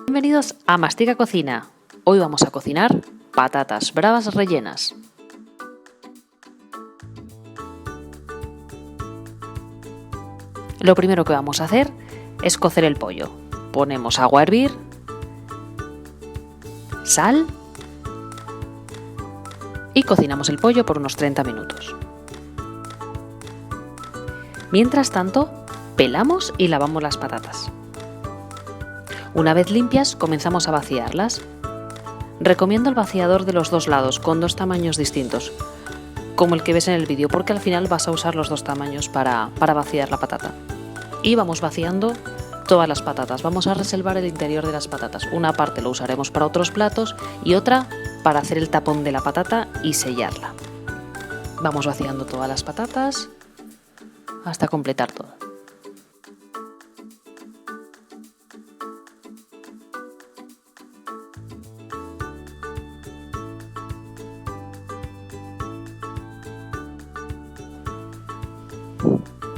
Bienvenidos a Mastica Cocina. Hoy vamos a cocinar patatas bravas rellenas. Lo primero que vamos a hacer es cocer el pollo. Ponemos agua a hervir, sal y cocinamos el pollo por unos 30 minutos. Mientras tanto, pelamos y lavamos las patatas. Una vez limpias, comenzamos a vaciarlas. Recomiendo el vaciador de los dos lados, con dos tamaños distintos, como el que ves en el vídeo, porque al final vas a usar los dos tamaños para vaciar la patata. Y vamos vaciando todas las patatas. Vamos a reservar el interior de las patatas. Una parte lo usaremos para otros platos y otra para hacer el tapón de la patata y sellarla. Vamos vaciando todas las patatas hasta completar todo.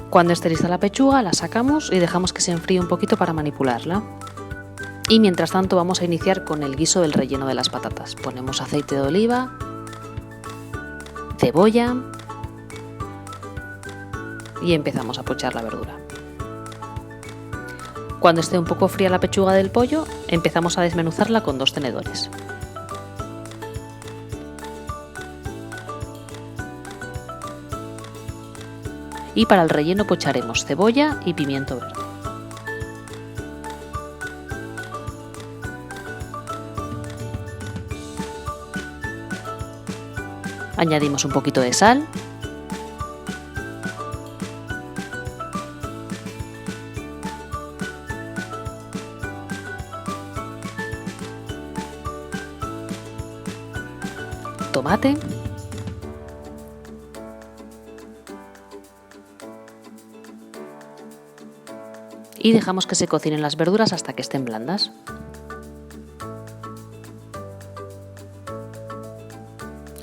Cuando esté lista la pechuga, la sacamos y dejamos que se enfríe un poquito para manipularla. Y mientras tanto vamos a iniciar con el guiso del relleno de las patatas. Ponemos aceite de oliva, cebolla y empezamos a pochar la verdura. Cuando esté un poco fría la pechuga del pollo, empezamos a desmenuzarla con dos tenedores. Y para el relleno pocharemos cebolla y pimiento verde. Añadimos un poquito de sal. Tomate. Y dejamos que se cocinen las verduras hasta que estén blandas.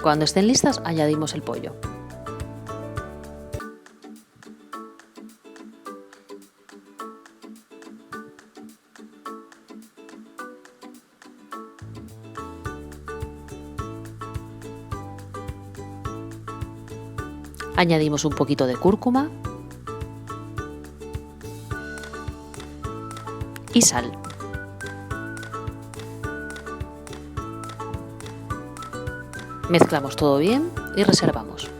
Cuando estén listas, añadimos el pollo. Añadimos un poquito de cúrcuma y sal. Mezclamos todo bien y reservamos.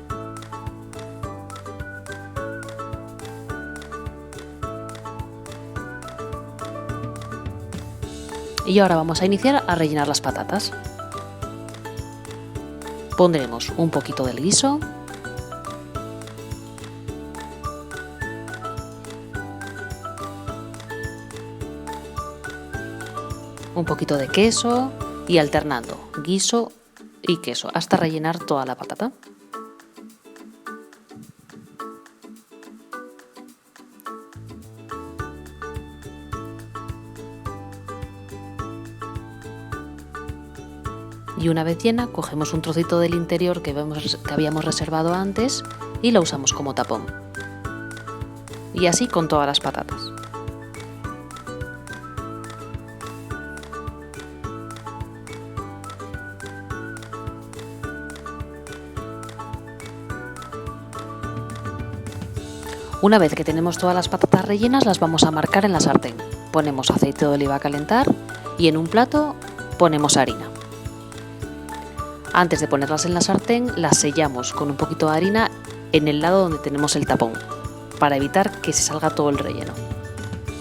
Y ahora vamos a iniciar a rellenar las patatas. Pondremos un poquito del guiso, un poquito de queso y alternando guiso y queso hasta rellenar toda la patata. Y una vez llena, cogemos un trocito del interior que habíamos reservado antes y lo usamos como tapón. Y así con todas las patatas. Una vez que tenemos todas las patatas rellenas, las vamos a marcar en la sartén. Ponemos aceite de oliva a calentar y en un plato ponemos harina. Antes de ponerlas en la sartén, las sellamos con un poquito de harina en el lado donde tenemos el tapón, para evitar que se salga todo el relleno.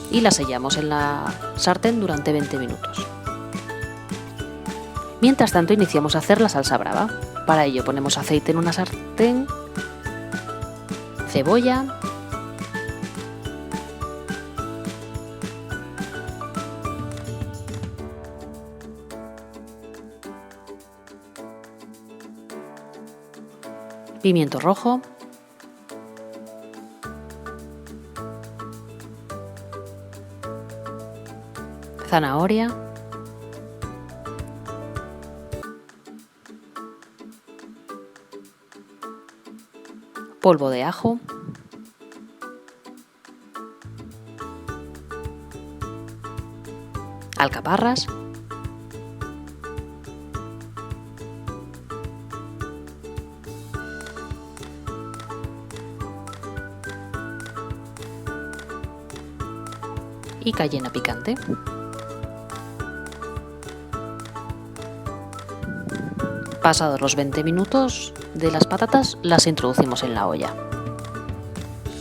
Y las sellamos en la sartén durante 20 minutos. Mientras tanto, iniciamos a hacer la salsa brava. Para ello ponemos aceite en una sartén, cebolla, pimiento rojo, zanahoria, polvo de ajo, alcaparras, y cayena picante. Pasados los 20 minutos de las patatas, las introducimos en la olla.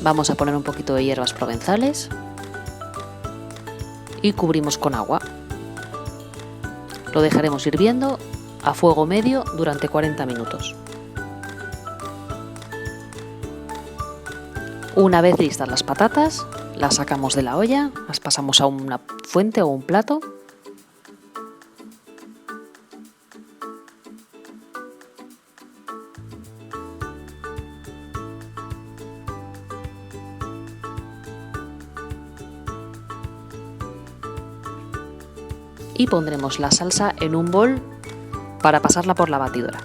Vamos a poner un poquito de hierbas provenzales y cubrimos con agua. Lo dejaremos hirviendo a fuego medio durante 40 minutos. Una vez listas las patatas, las sacamos de la olla, las pasamos a una fuente o un plato. Y pondremos la salsa en un bol para pasarla por la batidora.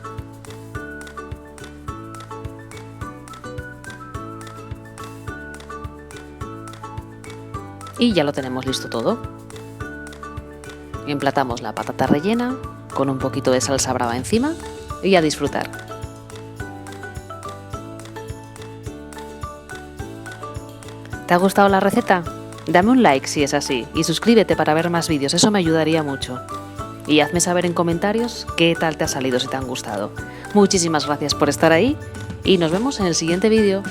Y ya lo tenemos listo todo. Emplatamos la patata rellena con un poquito de salsa brava encima y a disfrutar. ¿Te ha gustado la receta? Dame un like si es así y suscríbete para ver más vídeos, eso me ayudaría mucho. Y hazme saber en comentarios qué tal te ha salido, si te han gustado. Muchísimas gracias por estar ahí y nos vemos en el siguiente vídeo.